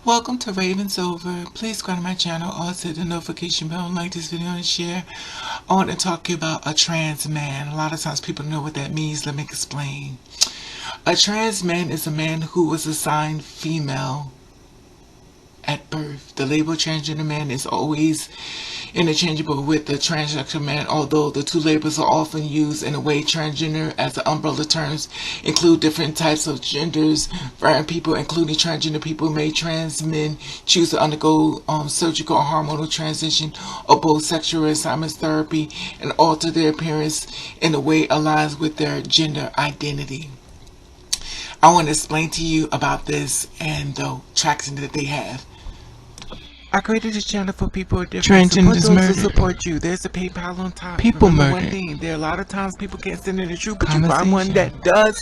Welcome to Ravens Over. Please subscribe to my channel, also hit the notification bell, like this video and share. I want to talk to you about a trans man. A lot of times people know what that means. Let me explain. A trans man is a man who was assigned female at birth. The label transgender man is always interchangeable with the transsexual man, although the two labels are often used in a way. Transgender as the umbrella terms include different types of genders. Varying people, including transgender people, may trans men choose to undergo surgical or hormonal transition or both sexual assignments therapy and alter their appearance in a way aligns with their gender identity. I want to explain to you about this and the traction that they have. I created this channel for people with different support those who support you. There's a PayPal on top. People murdered. One thing, there are a lot of times people can't stand in the truth, but you find one that does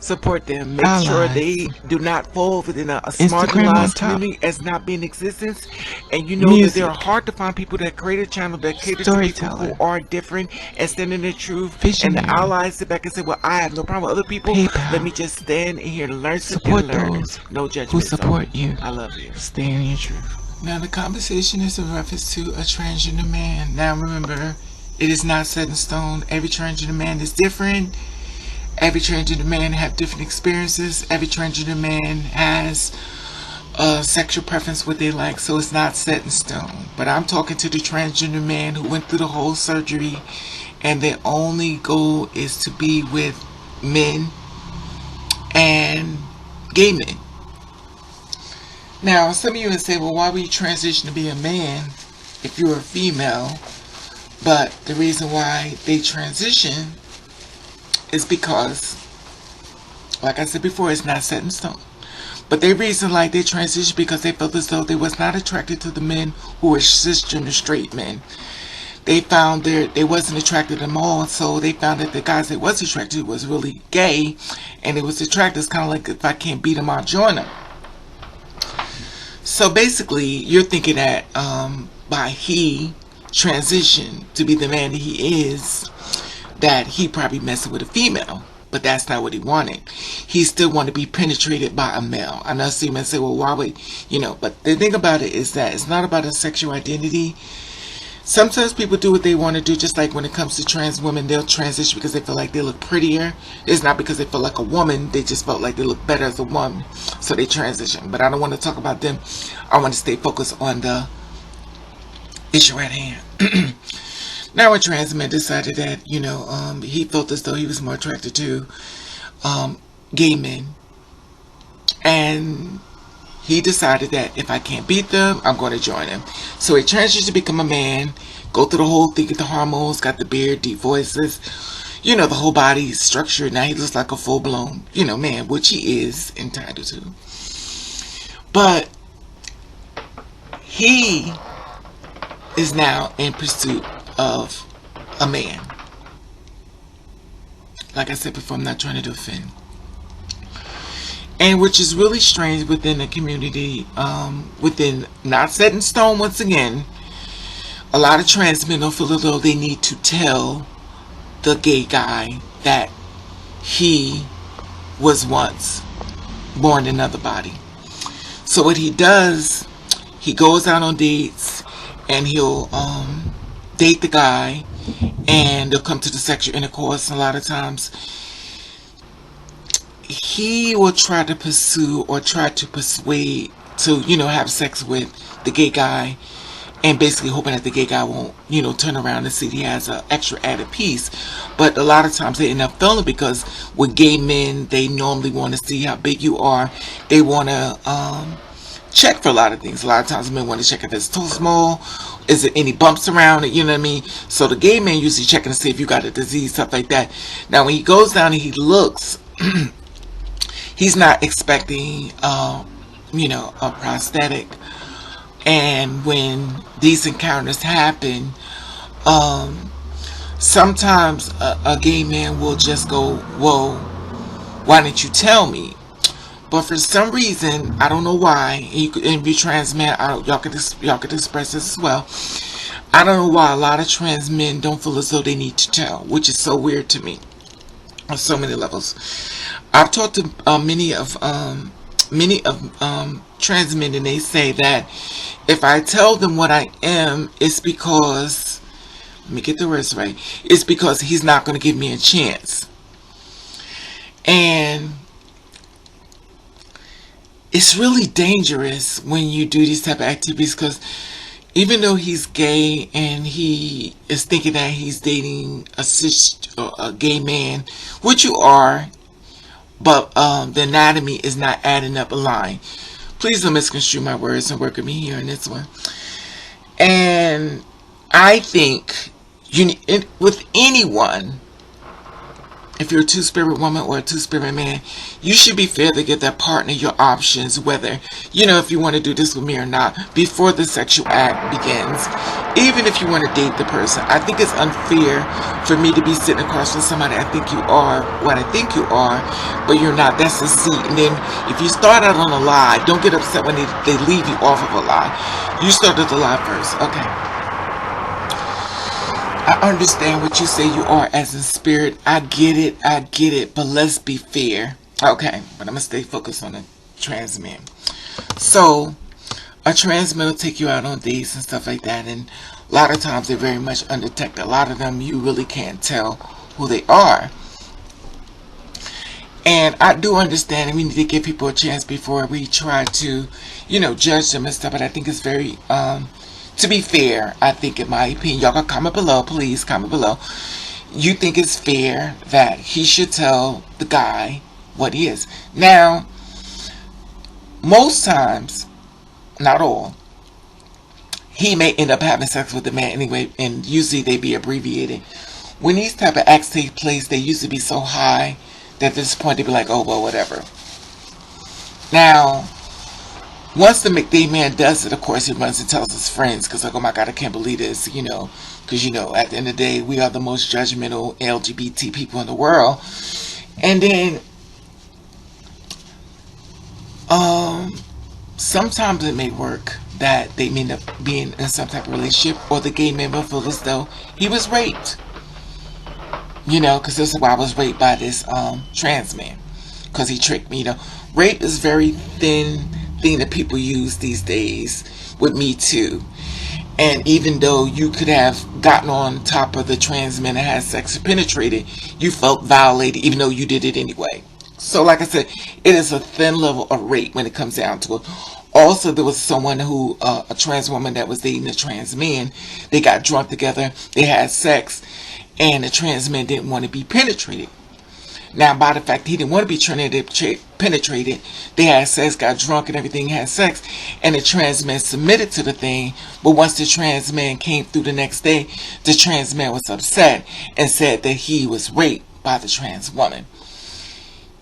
support them. Make sure they do not fall within a marginalized community as not being in existence. And you know that there are hard to find people that create a channel that caters to people who are different and stand in the truth. And the allies sit back and say, well, I have no problem with other people. Let me just stand in here and learn. Support those no judgment who support you. I love you. Stay in your truth. Now the conversation is in reference to a transgender man. Now remember, it is not set in stone. Every transgender man is different. Every transgender man have different experiences. Every transgender man has a sexual preference, what they like, so it's not set in stone. But I'm talking to the transgender man who went through the whole surgery and their only goal is to be with men and gay men. Now, some of you would say, well, why would you transition to be a man if you're a female? But the reason why they transition is because, like I said before, it's not set in stone. But they reason like they transition because they felt as though they was not attracted to the men who were cisgender straight men. They found they wasn't attracted to them all, so they found that the guys they was attracted to was really gay, and it was attracted. It's kind of like, if I can't beat them, I'll join them. So basically, you're thinking that by he transitioned to be the man that he is, that he probably messing with a female. But that's not what he wanted. He still wanted to be penetrated by a male. I know some men say, well, why would, but the thing about it is that it's not about a sexual identity. Sometimes people do what they want to do, just like when it comes to trans women, they'll transition because they feel like they look prettier. It's not because they feel like a woman, they just felt like they look better as a woman, so they transition. But I don't want to talk about them. I want to stay focused on the issue at hand. Now a trans man decided that, he felt as though he was more attracted to gay men. And he decided that if I can't beat them, I'm going to join them. So he transitioned to become a man, go through the whole thing, get the hormones, got the beard, deep voices, the whole body structure. Now he looks like a full-blown, man, which he is entitled to. But he is now in pursuit of a man. Like I said before, I'm not trying to offend. And which is really strange within the community, within, not set in stone once again, a lot of trans men don't feel as though they need to tell the gay guy that he was once born in another body. So what he does, he goes out on dates and he'll date the guy and they'll come to the sexual intercourse. And a lot of times he will try to pursue or try to persuade to, have sex with the gay guy, and basically hoping that the gay guy won't, turn around and see he has an extra added piece. But a lot of times they end up failing because with gay men, they normally want to see how big you are. They want to check for a lot of things. A lot of times men want to check if it's too small. Is there any bumps around it? You know what I mean? So the gay man usually checking to see if you got a disease, stuff like that. Now when he goes down and he looks, he's not expecting, a prosthetic. And when these encounters happen, sometimes a gay man will just go, whoa, why didn't you tell me? But for some reason, I don't know why, and be trans man, y'all could express this as well. I don't know why a lot of trans men don't feel as though they need to tell, which is so weird to me on so many levels. I've talked to many of many of trans men, and they say that if I tell them what I am, it's because, let me get the words right, it's because he's not going to give me a chance. And it's really dangerous when you do these type of activities, because even though he's gay and he is thinking that he's dating a gay man, which you are, but the anatomy is not adding up a line. Please don't misconstrue my words and work with me here in this one. And I think with anyone, if you're a two-spirit woman or a two-spirit man, you should be fair to give that partner your options, whether, if you want to do this with me or not, before the sexual act begins. Even if you want to date the person, I think it's unfair for me to be sitting across from somebody I think you are, what I think you are, but you're not. That's a seat. And then if you start out on a lie, don't get upset when they leave you off of a lie. You started the lie first. Okay. I understand what you say you are as in spirit. I get it, but let's be fair. Okay, but I'm going to stay focused on the trans man. So, a trans man will take you out on dates and stuff like that, and a lot of times they're very much undetected. A lot of them, you really can't tell who they are. And I do understand that we need to give people a chance before we try to, judge them and stuff, but I think it's very, to be fair, I think, in my opinion, y'all can comment below, please comment below. You think it's fair that he should tell the guy what he is. Now, most times, not all, he may end up having sex with the man anyway, and usually they be abbreviated. When these type of acts take place, they usually be so high that at this point they be like, oh, well, whatever. Now, once the McDay man does it, of course, he runs and tells his friends, because like, oh my God, I can't believe this, because, at the end of the day, we are the most judgmental LGBT people in the world. And then, sometimes it may work that they may end up being in some type of relationship, or the gay man will feel as though he was raped. Because this is why I was raped by this trans man, because he tricked me. Rape is very thin thing that people use these days with Me Too. And even though you could have gotten on top of the trans men and had sex or penetrated, you felt violated even though you did it anyway. So like I said, it is a thin level of rape when it comes down to it. Also, there was someone who, a trans woman that was dating a trans man. They got drunk together, they had sex, and the trans man didn't want to be penetrated. Now, by the fact he didn't want to be penetrated, they had sex, got drunk and everything, had sex, and the trans man submitted to the thing. But once the trans man came through the next day, the trans man was upset and said that he was raped by the trans woman.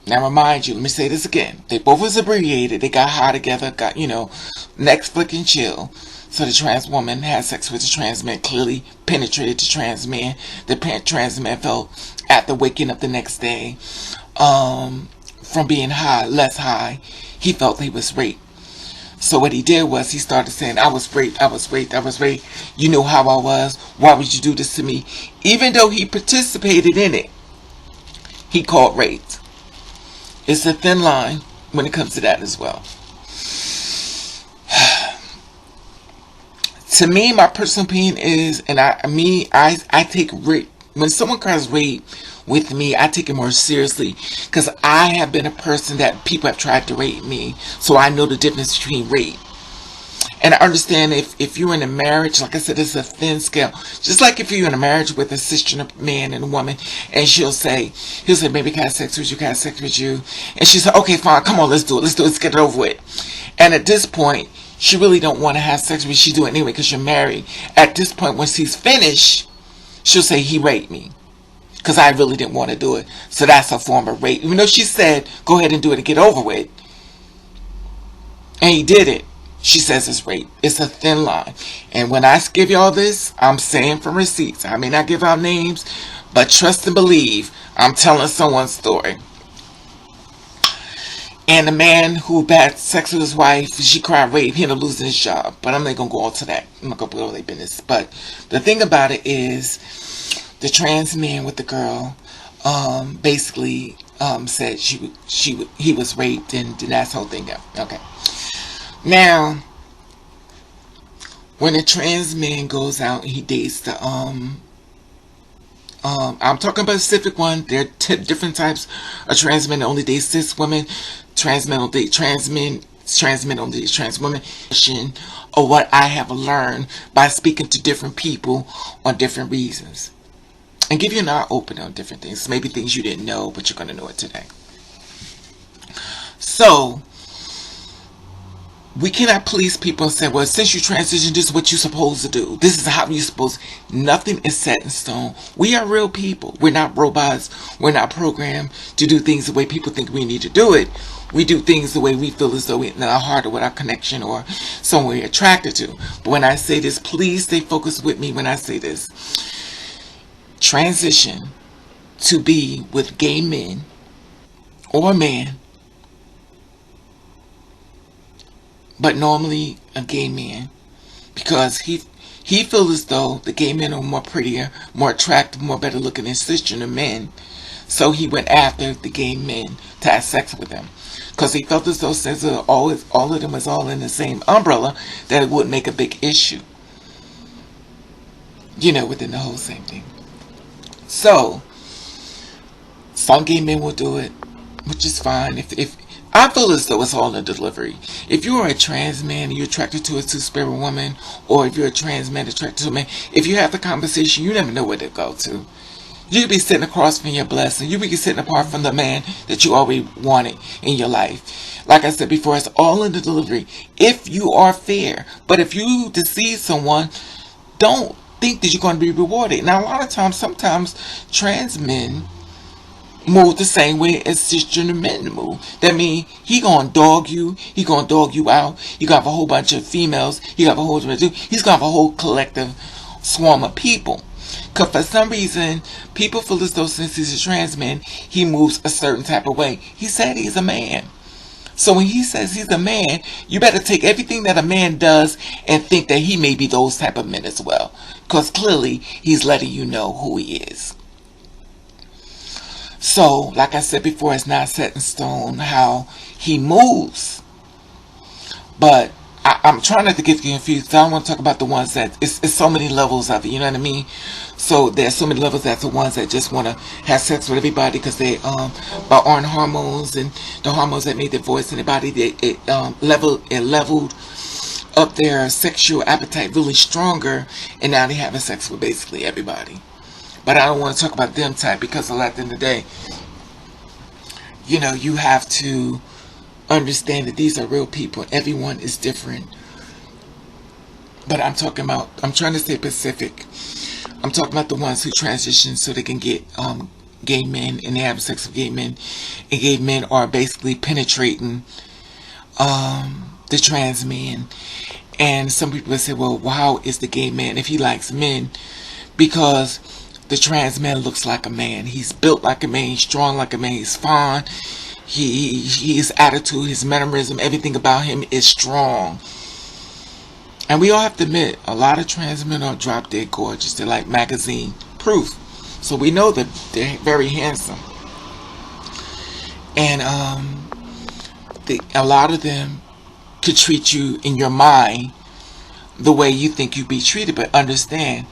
Now, remind you, let me say this again. They both was abbreviated. They got high together, got, Netflix and chill. So the trans woman had sex with the trans man, clearly penetrated the trans man. The trans man felt, after waking up the next day, from being high, less high, he felt he was raped. So what he did was he started saying, I was raped, I was raped, I was raped. You know how I was. Why would you do this to me? Even though he participated in it, he called rape. It's a thin line when it comes to that as well. To me, my personal opinion is, and I take rape. When someone cries rape with me, I take it more seriously, because I have been a person that people have tried to rape me, so I know the difference between rape. And I understand if you're in a marriage, like I said, it's a thin scale. Just like if you're in a marriage with a cisgender man and a woman, and he'll say, baby, can I have sex with you? Can I have sex with you? And she said, okay, fine, come on, let's do it. Let's get it over with. And at this point, she really don't want to have sex with you. She do it anyway because you're married. At this point, when she's finished, she'll say, he raped me, because I really didn't want to do it. So that's a form of rape. Even though she said, go ahead and do it and get over with, and he did it, she says it's rape. It's a thin line. And when I give y'all this, I'm saying from receipts. I may not give out names, but trust and believe, I'm telling someone's story. And the man who had sex with his wife, she cried rape, he ended up losing his job. But I'm not going to go into that. I'm not going to go into their business. But the thing about it is, the trans man with the girl, basically, said he was raped, and that's the whole thing. Okay. Now, when a trans man goes out and he dates the I'm talking about a specific one. There are different types of trans men that only date cis women. Trans men don't date trans men. Trans men don't date trans women. Or what I have learned by speaking to different people on different reasons. And give you an eye open on different things. Maybe things you didn't know, but you're going to know it today. So, we cannot police people and say, well, since you transition, this is what you're supposed to do. This is how you're supposed to. Nothing is set in stone. We are real people. We're not robots. We're not programmed to do things the way people think we need to do it. We do things the way we feel as though in our heart or with our connection or someone we're attracted to. But when I say this, please stay focused with me when I say this. Transition to be with gay men or a man, but normally a gay man, because he feels as though the gay men are more prettier, more attractive, more better looking than cisgender men. So he went after the gay men to have sex with them, because he felt as though since all of them was all in the same umbrella, that it wouldn't make a big issue. Within the whole same thing. So some gay men will do it, which is fine. If I feel as though it's all in delivery. If you are a trans man and you're attracted to a two-spirit woman, or if you're a trans man attracted to a man, if you have the conversation, you never know where to go to. You could be sitting across from your blessing. You could be sitting apart from the man that you already wanted in your life. Like I said before, it's all in the delivery. If you are fair. But if you deceive someone, don't think that you're going to be rewarded. Now, a lot of times, sometimes trans men move the same way as cisgender men move. That means he gonna dog you. He gonna dog you out. You gonna have a whole bunch of females. You gonna have a whole bunch of, he's gonna have a whole collective swarm of people. Because for some reason, people feel as though since he's a trans man, he moves a certain type of way. He said he's a man. So when he says he's a man, you better take everything that a man does and think that he may be those type of men as well. Because clearly, he's letting you know who he is. So, like I said before, it's not set in stone how he moves. But I'm trying not to get confused. I don't want to talk about the ones that, it's so many levels of it, you know what I mean? So, there's so many levels. That's the ones that just want to have sex with everybody because they are on hormones, and the hormones that made their voice in their body, it leveled up their sexual appetite really stronger, and now they're having sex with basically everybody. But I don't want to talk about them type, because at the end of the day, you have to understand that these are real people. Everyone is different. But I'm trying to stay specific. I'm talking about the ones who transition so they can get gay men, and they have sex with gay men. And gay men are basically penetrating the trans man. And some people say, well, how is the gay man if he likes men? Because the trans man looks like a man. He's built like a man. He's strong like a man. He's fine. His attitude, his mannerism, everything about him is strong. And we all have to admit, a lot of trans men are drop dead gorgeous. They're like magazine proof. So we know that they're very handsome. And a lot of them could treat you in your mind the way you think you'd be treated. But understand,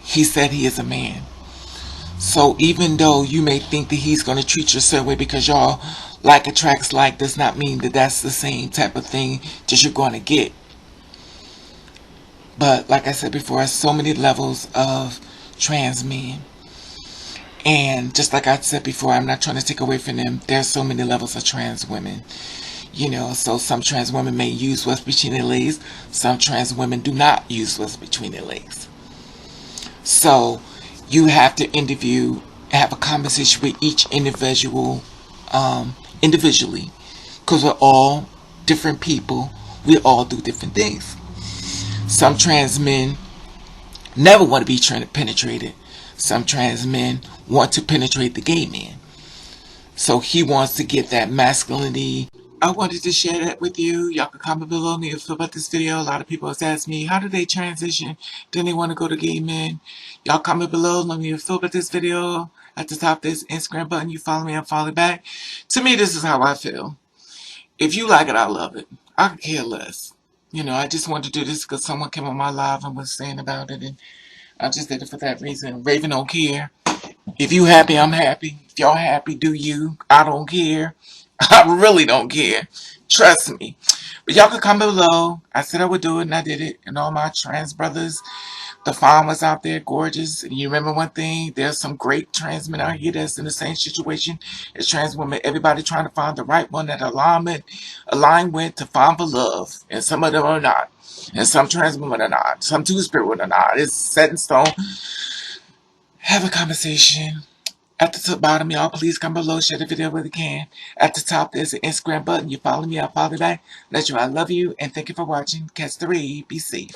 he said he is a man. So even though you may think that he's going to treat you a certain way because y'all like attracts like, does not mean that that's the same type of thing that you're going to get. But like I said before, there's so many levels of trans men. And just like I said before, I'm not trying to take away from them. There's so many levels of trans women. So some trans women may use what's between their legs. Some trans women do not use what's between their legs. So you have to have a conversation with each individual individually, because we're all different people. We all do different things. Some trans men never want to be penetrated. Some trans men want to penetrate the gay man. So he wants to get that masculinity I wanted to share that with you. Y'all can comment below and feel about this video. A lot of people have asked me, how do they transition? Then they want to go to gay men. Y'all comment below. Let me feel about this video. At the top, there's Instagram button. You follow me, I follow back. To me, this is how I feel. If you like it, I love it. I could care less. You know, I just wanted to do this because someone came on my live and was saying about it, and I just did it for that reason. Raven don't care. If you happy, I'm happy. If y'all happy, do you. I don't care. I really don't care. Trust me. But y'all can comment below. I said I would do it, and I did it. And all my trans brothers, the farmers out there, gorgeous. And you remember one thing? There's some great trans men out here that's in the same situation as trans women. Everybody trying to find the right one that align with to find for love. And some of them are not. And some trans women are not. Some two-spirit women are not. It's set in stone. Have a conversation. At the bottom, y'all, please come below, share the video where you can. At the top, there's an Instagram button. You follow me, I'll follow you back. Let you know I love you, and thank you for watching. Catch the read. Be safe.